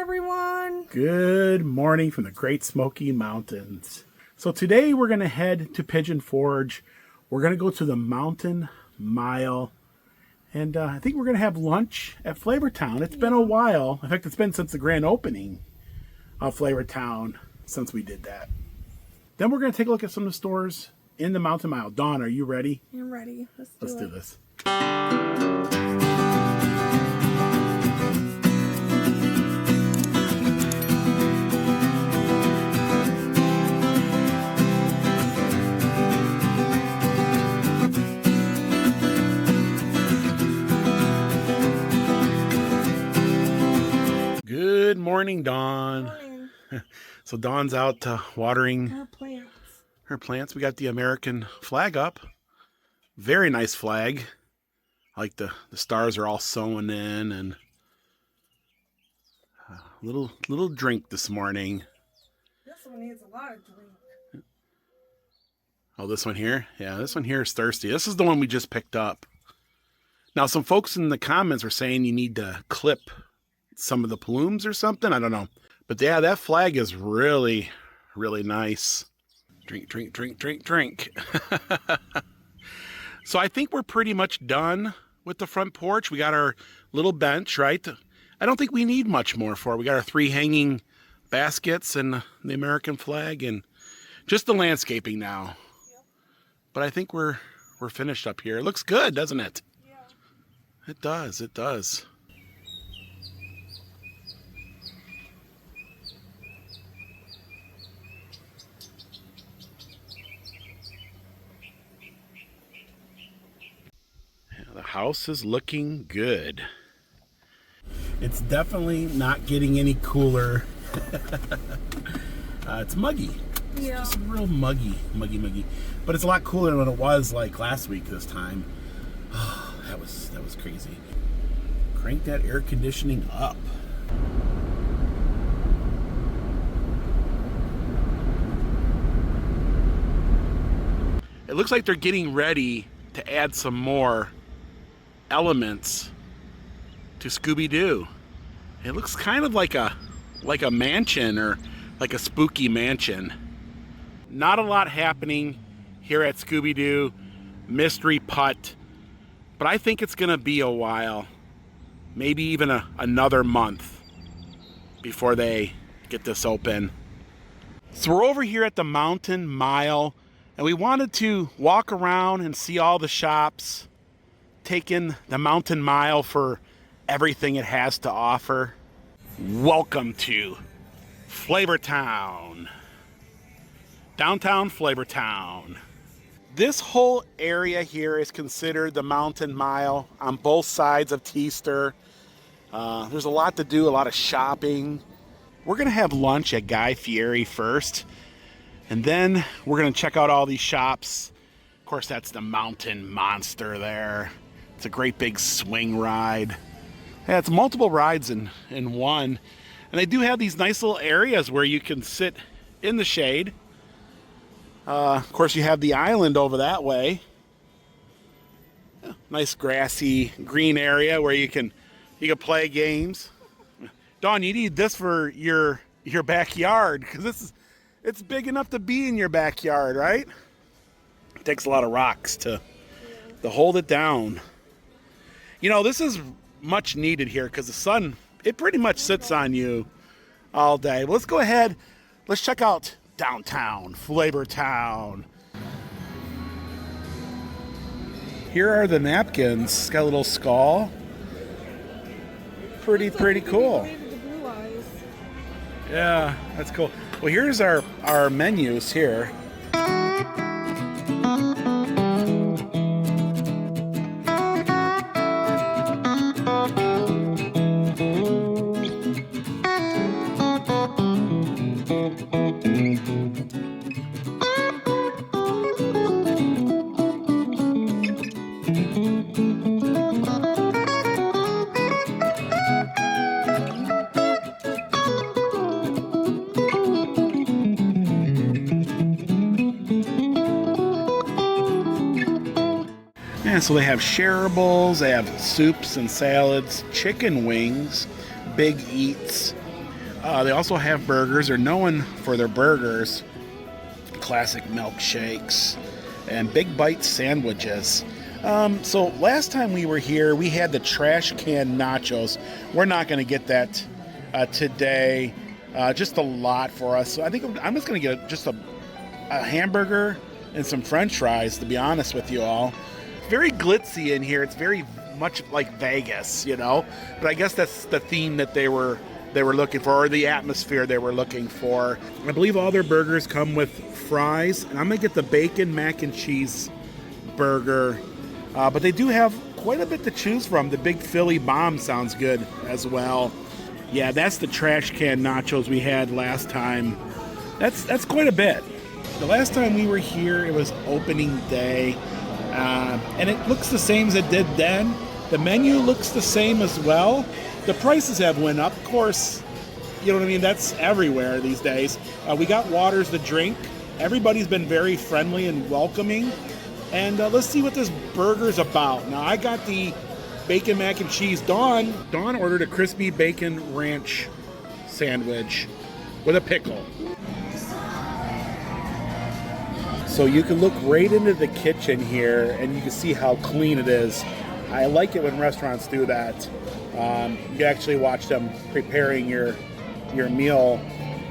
everyone. Good morning from the Great Smoky Mountains. So today we're going to head to Pigeon Forge. We're going to go to the Mountain Mile. And I think we're going to have lunch at Flavortown. It's been a while. In fact, it's been since the grand opening of Flavortown since we did that. Then we're going to take a look at some of the stores in the Mountain Mile. Dawn, are you ready? I'm ready. Let's do this. Good morning, Dawn. Morning. So Dawn's out watering Her plants. We got the American flag up. Very nice flag. I like the stars are all sewn in, and little drink this morning. This one needs a lot of drink. Oh, this one here? Yeah, this one here is thirsty. This is the one we just picked up. Now, some folks in the comments were saying you need to clip some of the plumes or something. I don't know. But yeah, that flag is really, really nice. Drink, drink, drink, drink, drink. So I think we're pretty much done with the front porch. We got our little bench, right? I don't think we need much more for it. We got our 3 hanging baskets and the American flag and just the landscaping now. Yep. But I think we're finished up here. It looks good, doesn't it? Yeah. It does. It does. The house is looking good. It's definitely not getting any cooler. It's muggy. Yeah. It's just real muggy. But it's a lot cooler than it was like last week this time. Oh, that was crazy. Crank that air conditioning up. It looks like they're getting ready to add some more elements to Scooby-Doo. It looks kind of like a mansion, or like a spooky mansion. Not a lot happening here at Scooby-Doo Mystery Putt, but I think it's gonna be a while, maybe even another month before they get this open. So we're over here at the Mountain Mile, and we wanted to walk around and see all the shops, take in the Mountain Mile for everything it has to offer. Welcome to Flavortown. Downtown Flavortown. This whole area here is considered the Mountain Mile on both sides of Teespring. There's a lot to do, a lot of shopping. We're gonna have lunch at Guy Fieri first, and then we're gonna check out all these shops. Of course, that's the Mountain Monster there. It's a great big swing ride. Yeah, it's multiple rides in one. And they do have these nice little areas where you can sit in the shade. Of course, you have the island over that way. Yeah, nice grassy green area where you can play games. Dawn, you need this for your backyard, because it's big enough to be in your backyard, right? It takes a lot of rocks to hold it down. You know, this is much needed here because the sun, it pretty much sits on you all day. Well, let's go ahead. Let's check out downtown Flavortown. Here are the napkins. It's got a little skull. Pretty cool. Yeah, that's cool. Well, here's our menus here. Yeah, so they have shareables, they have soups and salads, chicken wings, big eats. They also have burgers. They're known for their burgers, classic milkshakes, and big bite sandwiches. So last time we were here, we had the trash can nachos. We're not going to get that today. Just a lot for us. So I think I'm just going to get just a hamburger and some French fries, to be honest with you all. It's very glitzy in here. It's very much like Vegas, you know. But I guess that's the theme that they were looking for, or the atmosphere they were looking for. I believe all their burgers come with fries, and I'm gonna get the bacon mac and cheese burger. But they do have quite a bit to choose from. The Big Philly Bomb sounds good as well. Yeah, that's the trash can nachos we had last time. That's quite a bit. The last time we were here, it was opening day, and it looks the same as it did then. The menu looks the same as well. The prices have went up, of course. You know what I mean? That's everywhere these days. We got waters to drink. Everybody's been very friendly and welcoming. And let's see what this burger's about. Now, I got the bacon mac and cheese. Dawn ordered a crispy bacon ranch sandwich with a pickle. So you can look right into the kitchen here, and you can see how clean it is. I like it when restaurants do that. You actually watch them preparing your meal,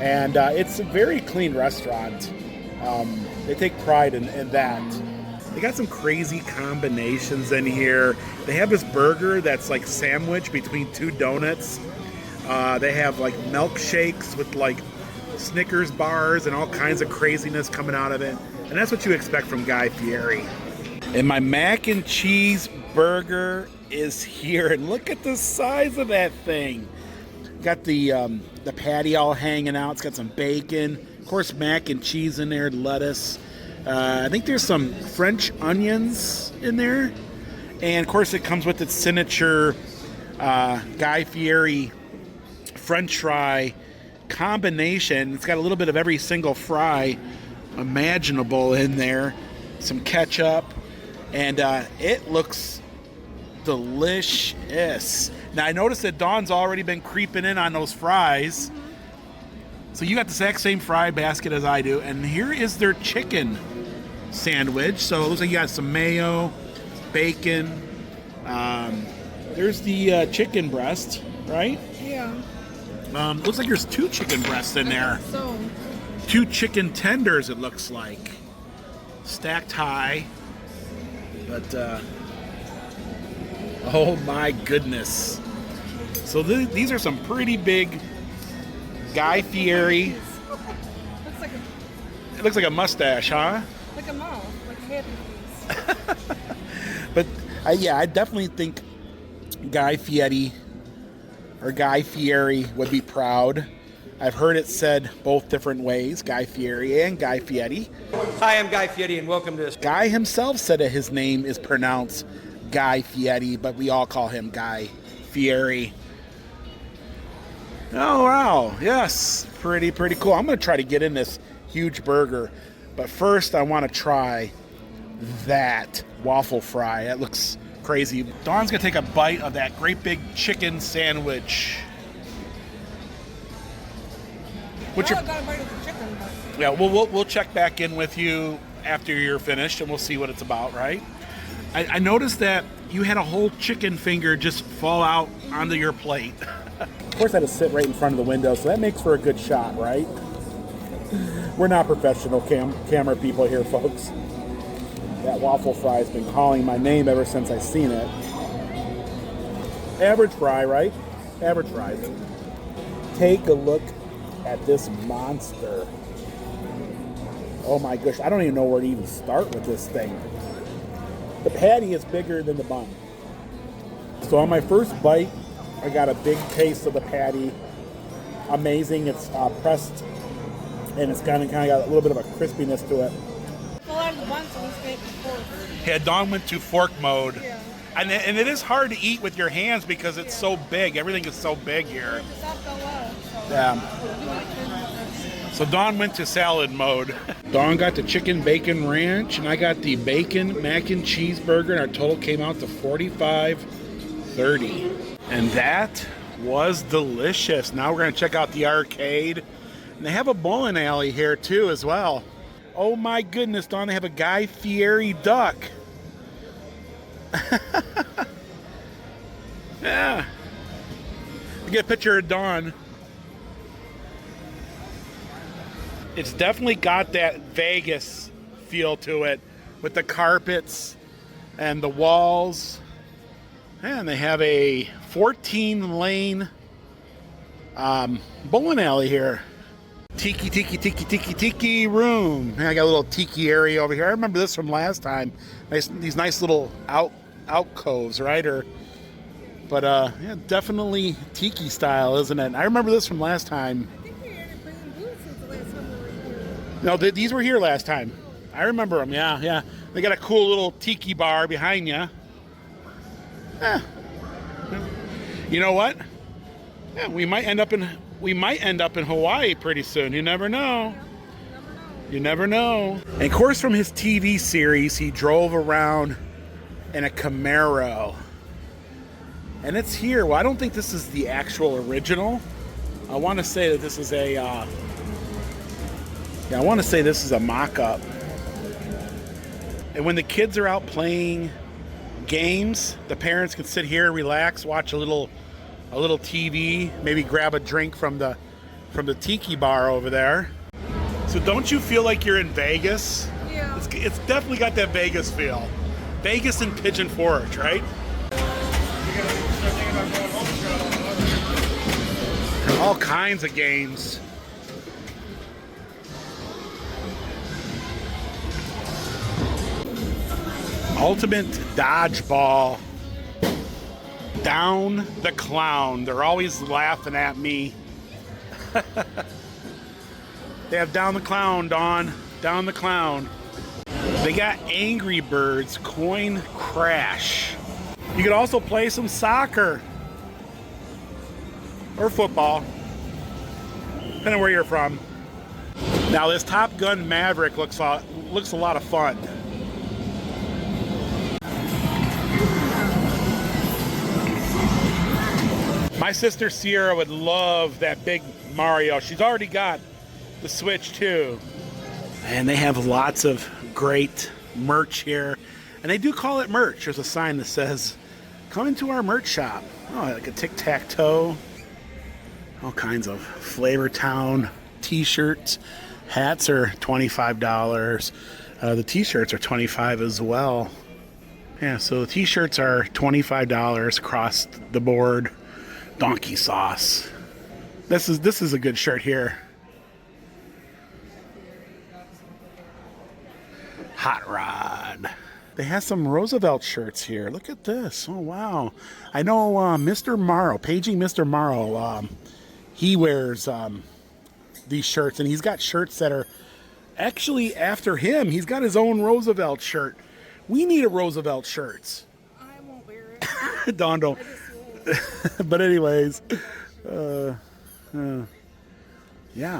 and it's a very clean restaurant. They take pride in that. They got some crazy combinations in here. They have this burger that's like sandwiched between two donuts. They have like milkshakes with like Snickers bars and all kinds of craziness coming out of it. And that's what you expect from Guy Fieri. And my mac and cheese burger is here, and look at the size of that thing. Got the patty all hanging out. It's got some bacon, of course, mac and cheese in there, lettuce. I think there's some French onions in there, and of course it comes with its signature Guy Fieri French fry combination. It's got a little bit of every single fry imaginable in there, some ketchup, and it looks delicious. Now I noticed that Dawn's already been creeping in on those fries. So you got the exact same fry basket as I do, and here is their chicken sandwich. So it looks like you got some mayo, bacon. There's the chicken breast, right? Yeah. Looks like there's two chicken breasts in there. So. Two chicken tenders, it looks like. Stacked high. But, oh my goodness. So these are some pretty big Guy Fieri. It looks like a mustache, huh? Like a mouth, like a happy face. But, yeah, I definitely think Guy Fieri would be proud. I've heard it said both different ways, Guy Fieri and Guy Fieri. Hi, I'm Guy Fieri, and welcome to this. Guy himself said that his name is pronounced Guy Fieri, but we all call him Guy Fieri. Oh, wow. Yes. Pretty cool. I'm going to try to get in this huge burger. But first, I want to try that waffle fry. That looks crazy. Dawn's going to take a bite of that great big chicken sandwich. I got a bite of the chicken, but... Yeah, we'll check back in with you after you're finished, and we'll see what it's about, right? I noticed that you had a whole chicken finger just fall out onto your plate. Of course, I had to sit right in front of the window, so that makes for a good shot, right? We're not professional camera people here, folks. That waffle fry has been calling my name ever since I seen it. Average fry, right? Average fry. Take a look at this monster. Oh my gosh, I don't even know where to even start with this thing. The patty is bigger than the bun. So on my first bite, I got a big taste of the patty. Amazing. It's pressed, and it's kind of got a little bit of a crispiness to it. Pull out of the bun, so let's make it fork. Yeah, Dawn went to fork mode. Yeah. And it is hard to eat with your hands because it's so big. Everything is so big here. Yeah. So Dawn went to salad mode. Dawn got the chicken bacon ranch, and I got the bacon mac and cheese burger, and our total came out to $45.30. And that was delicious. Now we're going to check out the arcade. And they have a bowling alley here too as well. Oh my goodness, Dawn, they have a Guy Fieri duck. Yeah. You get a picture of Dawn. It's definitely got that Vegas feel to it with the carpets and the walls. And they have a 14-lane bowling alley here. Tiki room. And I got a little tiki area over here. I remember this from last time. These nice little alcoves, right? Yeah, definitely tiki style, isn't it? I remember this from last time. I think we ended bringing boots since the last time we were here. No, these were here last time. I remember them. Yeah. They got a cool little tiki bar behind you. Yeah. You know what? Yeah, we might end up in Hawaii pretty soon. You never know. You never know. And of course, from his TV series, he drove around in a Camaro. And it's here. Well, I don't think this is the actual original. I want to say that this is a mock-up. And when the kids are out playing games, the parents can sit here, relax, watch a little TV, maybe grab a drink from the tiki bar over there. So don't you feel like you're in Vegas? Yeah. It's definitely got that Vegas feel. Vegas and Pigeon Forge, right? All kinds of games. Ultimate dodgeball. Down the Clown. They're always laughing at me. They have Down the Clown, Dawn. Down the Clown. They got Angry Birds Coin Crash. You could also play some soccer. Or football. Depending on where you're from. Now this Top Gun Maverick looks a lot of fun. My sister Sierra would love that big Mario. She's already got the Switch too. And they have lots of great merch here. And they do call it merch. There's a sign that says, come into our merch shop. Oh, like a tic-tac-toe. All kinds of Flavor Town t-shirts. Hats are $25. The t-shirts are $25 as well. Yeah, so the t-shirts are $25 across the board. Donkey sauce. This is a good shirt here. Hot Rod. They have some Roosevelt shirts here. Look at this. Oh wow. I know Mr. Morrow, Paging Mr. Morrow, he wears these shirts, and he's got shirts that are actually after him. He's got his own Roosevelt shirt. We need a Roosevelt shirts. I won't wear it. Dawn don't. But anyways, yeah,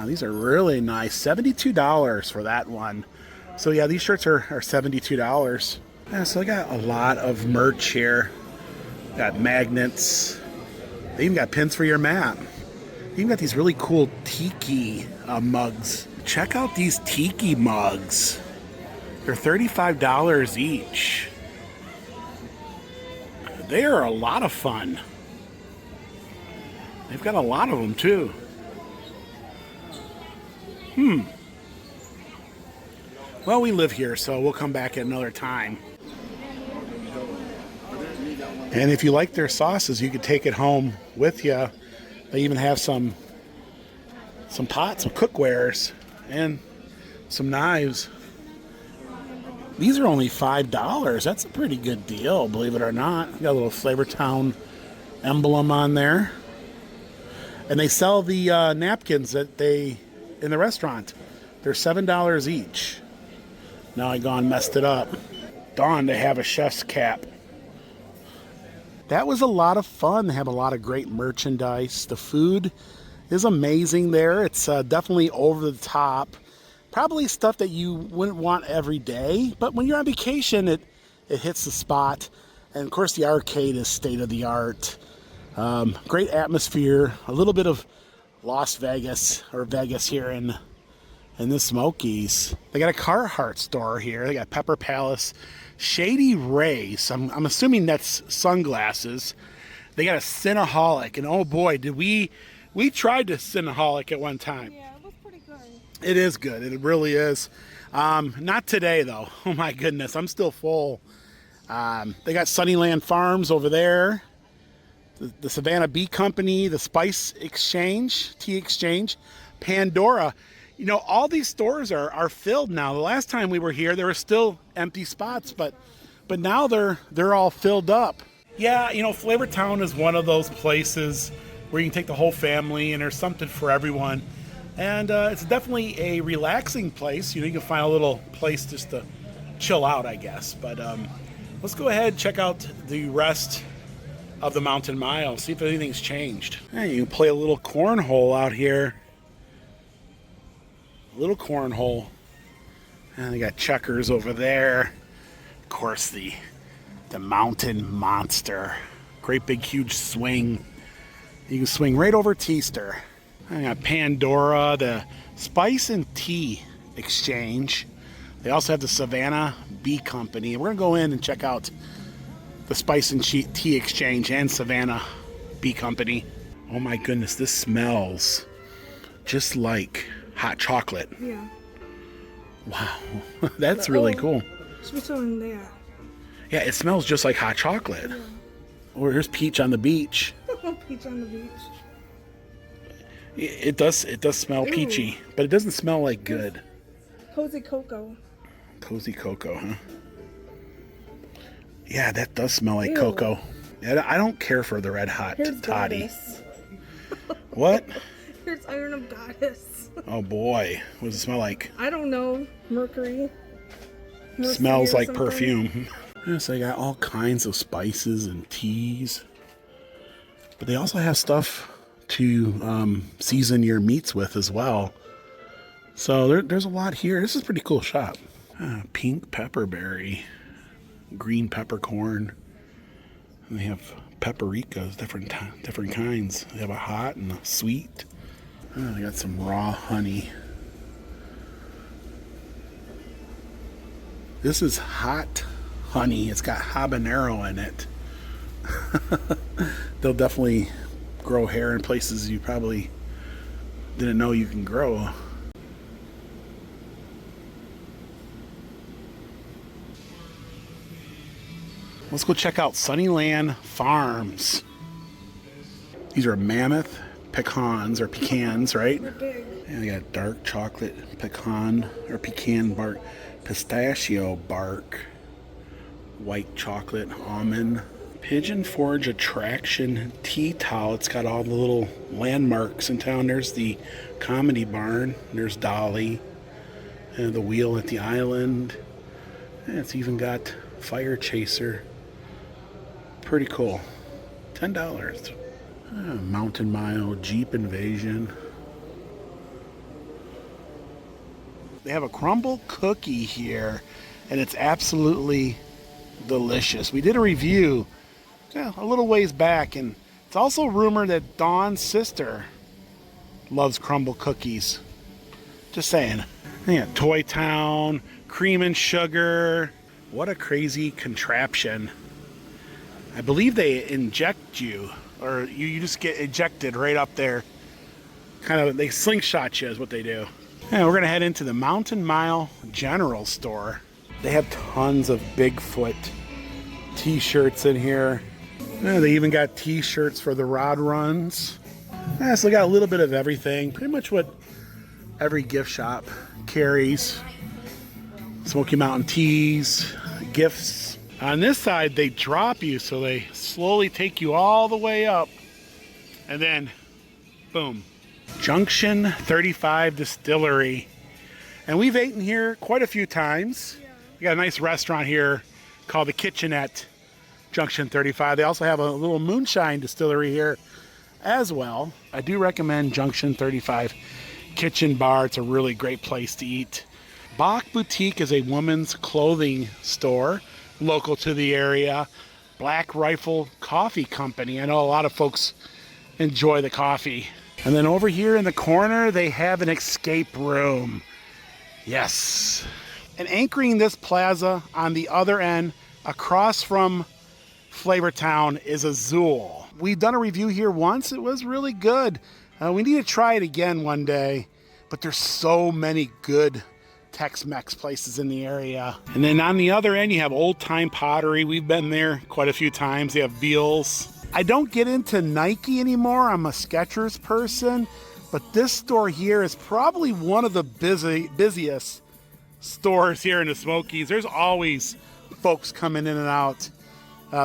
these are really nice. $72 for that one. So yeah, these shirts are $72. Yeah, so I got a lot of merch here. Got magnets. They even got pins for your map. They even got these really cool tiki mugs. Check out these tiki mugs. They're $35 each. They are a lot of fun. They've got a lot of them too. Well, we live here, so we'll come back at another time. And if you like their sauces, you could take it home with you. They even have some pots, some cookwares, and some knives. These are only $5. That's a pretty good deal, believe it or not. Got a little Flavor Town emblem on there. And they sell the napkins in the restaurant. They're $7 each. Now I gone messed it up. Dawn, they have a chef's cap. That was a lot of fun. They have a lot of great merchandise. The food is amazing there. It's definitely over the top. Probably stuff that you wouldn't want every day, but when you're on vacation, it hits the spot. And of course, the arcade is state of the art. Great atmosphere, a little bit of Las Vegas or Vegas here in the Smokies. They got a Carhartt store here. They got Pepper Palace, Shady Rays. I'm assuming that's sunglasses. They got a Cinnaholic, and oh boy, did we tried to Cinnaholic at one time. Yeah, it was pretty good. It is good. It really is. Not today though. Oh my goodness, I'm still full. They got Sunnyland Farms over there. The Savannah Bee Company, the Spice Exchange, Tea Exchange, Pandora. You know, all these stores are filled now. The last time we were here, there were still empty spots, but now they're all filled up. Yeah, you know, Flavortown is one of those places where you can take the whole family and there's something for everyone. And it's definitely a relaxing place. You know, you can find a little place just to chill out, I guess. But let's go ahead and check out the rest of the Mountain Mile, see if anything's changed. Hey, you can play a little cornhole out here. A little cornhole. And they got checkers over there. Of course, the Mountain Monster. Great big huge swing. You can swing right over Teester. I got Pandora, the Spice and Tea Exchange. They also have the Savannah Bee Company. We're gonna go in and check out the Spice and Tea Exchange and Savannah Bee Company. Oh my goodness, this smells just like hot chocolate. Yeah. Wow, that's really cool. What's in there? Yeah, it smells just like hot chocolate. Yeah. Or here's Peach on the beach. Peach on the beach. It does smell peachy, but it doesn't smell like good. Cozy cocoa. Cozy cocoa, huh? Yeah, that does smell like cocoa. Yeah, I don't care for the red hot Here's toddy. Goddess. What? Here's Iron of Goddess. Oh boy, what does it smell like? I don't know. Mercury. Smells like something. perfume. Yes, they got all kinds of spices and teas. But they also have stuff to season your meats with as well. So there's a lot here. This is a pretty cool shop. Pink pepperberry, green peppercorn. And they have paprikas, different kinds. They have a hot and a sweet. Oh, they got some raw honey. This is hot honey. It's got habanero in it. They'll definitely grow hair in places you probably didn't know you can grow. Let's go check out Sunnyland Farms. These are mammoth pecans, right? They're big. And they got dark chocolate pecan or pecan bark, pistachio bark, white chocolate almond, Pigeon Forge Attraction tea towel. It's got all the little landmarks in town. There's the Comedy Barn. There's Dolly, and the Wheel at the Island. And it's even got Fire Chaser. Pretty cool. $10. Mountain Mile Jeep Invasion. They have a crumble cookie here, and it's absolutely delicious. We did a review a little ways back, and it's also rumored that Dawn's sister loves crumble cookies. Just saying. Yeah, Toy Town, Cream and Sugar. What a crazy contraption. I believe they inject you, or you just get ejected right up there. Kind of, they slingshot you is what they do. Yeah, we're gonna head into the Mountain Mile General Store. They have tons of Bigfoot t-shirts in here. Yeah, they even got t-shirts for the rod runs. Yeah, so they got a little bit of everything. Pretty much what every gift shop carries. Smoky Mountain teas, gifts. On this side, they drop you, so they slowly take you all the way up. And then, boom. Junction 35 Distillery. And we've eaten here quite a few times. We got a nice restaurant here called the Kitchen at Junction 35. They also have a little moonshine distillery here as well. I do recommend Junction 35 Kitchen Bar. It's a really great place to eat. Bach Boutique is a women's clothing store local to the area. Black Rifle Coffee Company. I know a lot of folks enjoy the coffee. And then over here in the corner, they have an escape room. Yes. And anchoring this plaza on the other end, across from Flavortown, is Azul. We've done a review here once. It was really good. We need to try it again one day. But there's so many good Tex-Mex places in the area. And then on the other end, you have Old Time Pottery. We've been there quite a few times. They have Beals. I don't get into Nike anymore. I'm a Skechers person. But this store here is probably one of the busiest stores here in the Smokies. There's always folks coming in and out.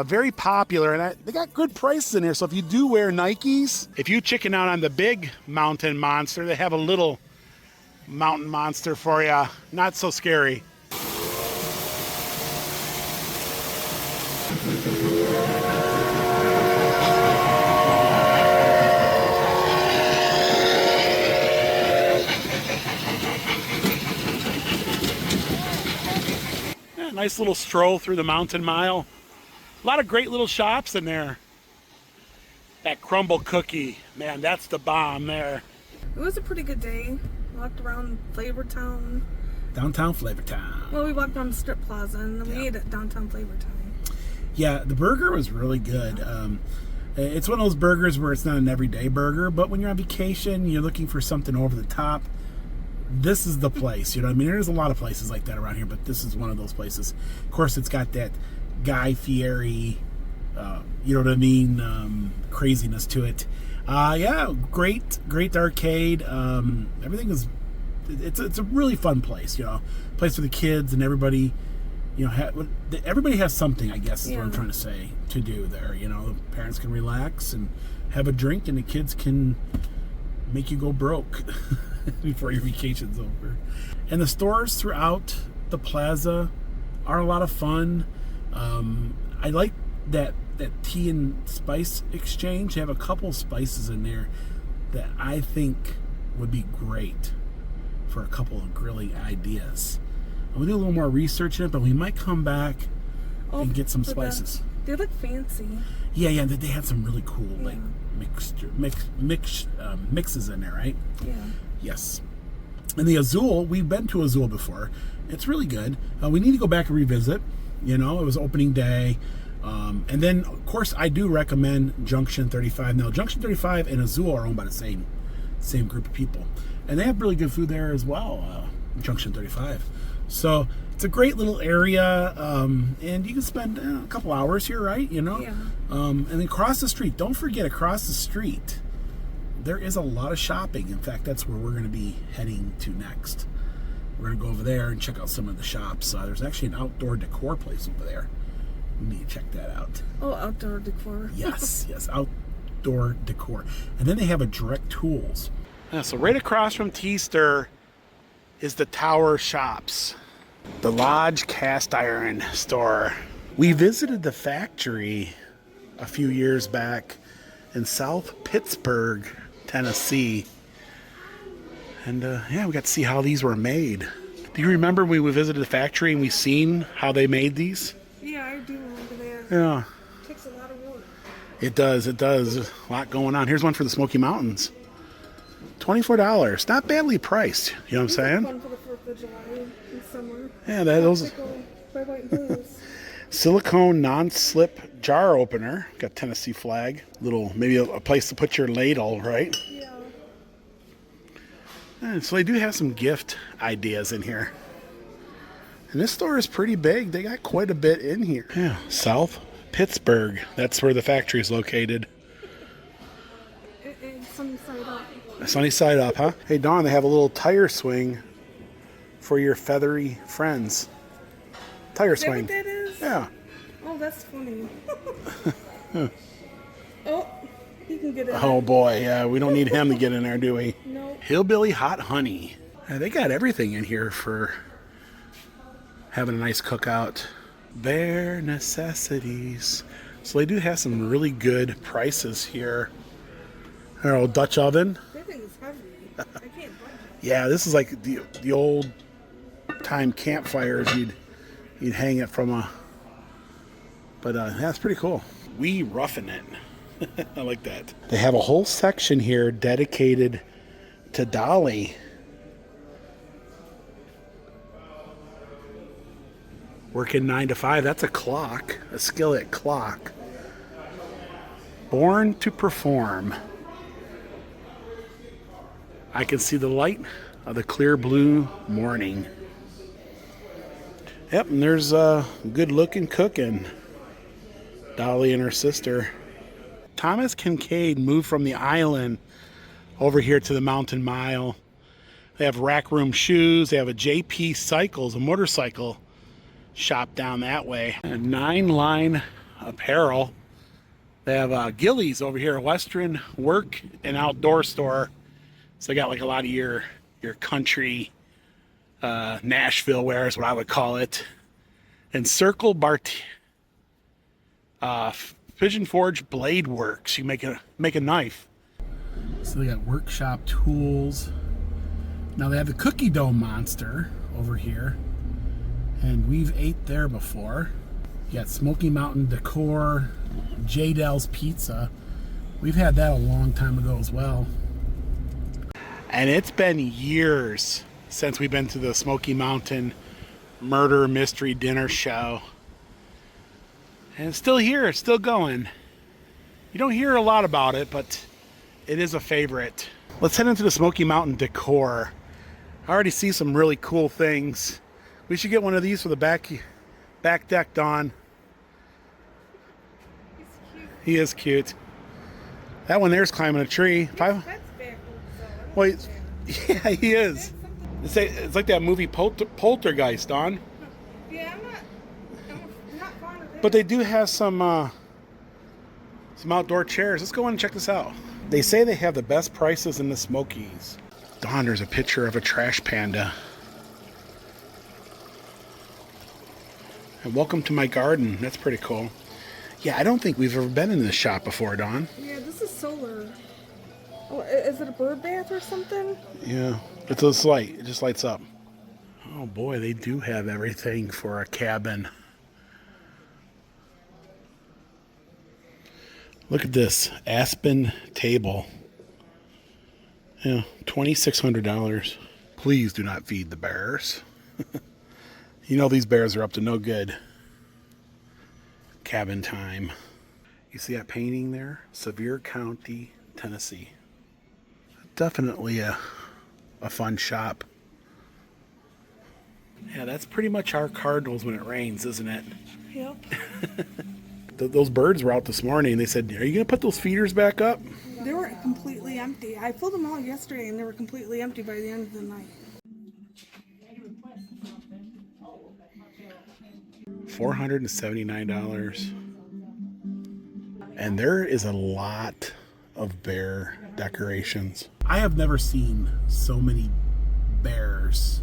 Very popular, and they got good prices in here. So if you do wear Nikes, if you chicken out on the big mountain monster, they have a little mountain monster for you. Not so scary. Yeah, nice little stroll through the mountain mile. A lot of great little shops in there. That crumble cookie, man, that's the bomb there. It was a pretty good day. Walked around Flavortown. Downtown Flavortown. Well, we walked down Strip Plaza and then we ate at downtown Flavortown. Yeah, the burger was really good. It's one of those burgers where it's not an everyday burger, but when you're on vacation, you're looking for something over the top. This is the place, you know what I mean? There's a lot of places like that around here, but this is one of those places. Of course, it's got that Guy Fieri, you know what I mean, craziness to it. Yeah, great arcade. Everything is, it's a really fun place, you know, place for the kids and everybody, you know, everybody has something, I guess is what I'm trying to say, to do there. You know, the parents can relax and have a drink, and the kids can make you go broke before your vacation's over. And the stores throughout the plaza are a lot of fun. I like that tea and spice exchange. They have a couple spices in there that I think would be great for a couple of grilling ideas. I'm gonna do a little more research in it, but we might come back and get some spices. They look fancy. Yeah, they had some really cool like mixes in there, right? Yeah. Yes. And the Azul, we've been to Azul before. It's really good. We need to go back and revisit. You know, it was opening day. And then, of course, I do recommend Junction 35. Now, Junction 35 and Azul are owned by the same group of people. And they have really good food there as well, Junction 35. So it's a great little area, and you can spend a couple hours here, right? You know? Yeah. And then across the street, don't forget, across the street, there is a lot of shopping. In fact, that's where we're going to be heading to next. We're going to go over there and check out some of the shops. There's actually an outdoor decor place over there. We need to check that out. Oh, outdoor decor. Yes, outdoor decor. And then they have a Direct Tools. So right across from Teester is the Tower Shops. The Lodge Cast Iron Store. We visited the factory a few years back in South Pittsburgh, Tennessee. And yeah, we got to see how these were made. Do you remember when we visited the factory and we seen how they made these? Yeah, I do remember that. Yeah. It takes a lot of work. It does. There's a lot going on. Here's one for the Smoky Mountains. $24. Not badly priced. You know what I'm saying? Fun for the 4th of July in summer. Yeah, those. Red, white, and blues. Silicone non-slip jar opener. Got Tennessee flag. Little, maybe a place to put your ladle, right? Yeah. And so they do have some gift ideas in here. And this store is pretty big. They got quite a bit in here. Yeah, South Pittsburgh. That's where the factory is located. It's sunny side up. Sunny side up, huh? Hey, Dawn, they have a little tire swing for your feathery friends. Tire swing. Is that what that is? Yeah. Oh, that's funny. Oh, he can get in. Oh boy, yeah, we don't need him to get in there, do we? No. Hillbilly Hot Honey. They got everything in here for having a nice cookout. Bare necessities. So they do have some really good prices here. Our old Dutch oven. That thing is heavy. I can't budge it. Yeah, this is like the old time campfires. You'd hang it from But that's pretty cool. We roughing it. I like that. They have a whole section here dedicated to Dolly. Working 9 to 5. That's a clock, a skillet clock. Born to perform. I can see the light of the clear blue morning. Yep, and there's a good-looking cooking. Dolly and her sister. Thomas Kincaid moved from the island over here to the Mountain Mile. They have Rack Room Shoes. They have a JP Cycles, a motorcycle shop down that way. And 9 Line Apparel. They have Gillies over here, Western Work and Outdoor Store. So they got like a lot of your country Nashville wear is what I would call it. And Circle Pigeon Forge Blade Works. You make a knife. So they got workshop tools. Now they have the cookie dough monster over here, and we've ate there before. You got Smoky Mountain Decor, J-Dell's Pizza. We've had that a long time ago as well. And it's been years since we've been to the Smoky Mountain Murder Mystery Dinner Show. And it's still here, it's still going. You don't hear a lot about it, but it is a favorite. Let's head into the Smoky Mountain Decor. I already see some really cool things. We should get one of these for the back deck, Dawn. He's cute. He is cute. That one there's climbing a tree. That's backwards, though. Wait, yeah, he is. It's like that movie Poltergeist, Dawn. Yeah, I'm not fond of it. But they do have some outdoor chairs. Let's go in and check this out. They say they have the best prices in the Smokies. Dawn, there's a picture of a trash panda. And welcome to my garden. That's pretty cool. Yeah, I don't think we've ever been in this shop before, Dawn. Yeah, this is solar. Oh, is it a bird bath or something? Yeah, it's this light. It just lights up. Oh boy, they do have everything for a cabin. Look at this aspen table. Yeah, $2,600. Please do not feed the bears. You know these bears are up to no good. Cabin time. You see that painting there? Sevier County, Tennessee. Definitely a fun shop. Yeah, that's pretty much our Cardinals when it rains, isn't it? Yep. Those birds were out this morning. They said, "Are you going to put those feeders back up?" They were completely empty. I filled them out yesterday and they were completely empty by the end of the night. $479. And there is a lot of bear decorations. I have never seen so many bears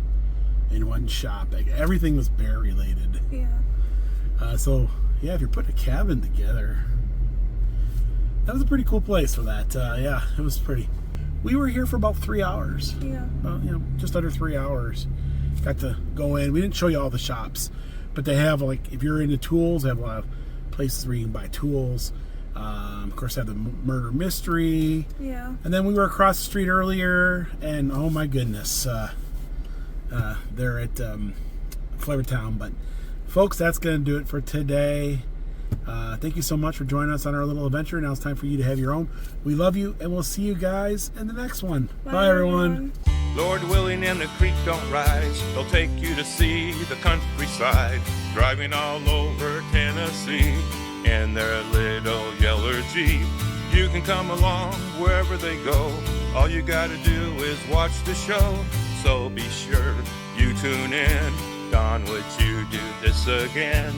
in one shop. Like, everything was bear related. Yeah. So yeah, if you're putting a cabin together, that was a pretty cool place for that. Yeah, it was pretty. We were here for about 3 hours. Yeah. Just under 3 hours. Got to go in. We didn't show you all the shops, but they have, like, if you're into tools, they have a lot of places where you can buy tools. Of course, they have the murder mystery. Yeah. And then we were across the street earlier, and oh my goodness, they're at Flavortown. But folks, that's going to do it for today. Thank you so much for joining us on our little adventure. Now it's time for you to have your own. We love you, and we'll see you guys in the next one. Bye everyone. Lord willing and the creek don't rise, they'll take you to see the countryside, driving all over Tennessee in their little yellow Jeep. You can come along wherever they go, all you gotta do is watch the show. So be sure you tune in. Don, would you do this again?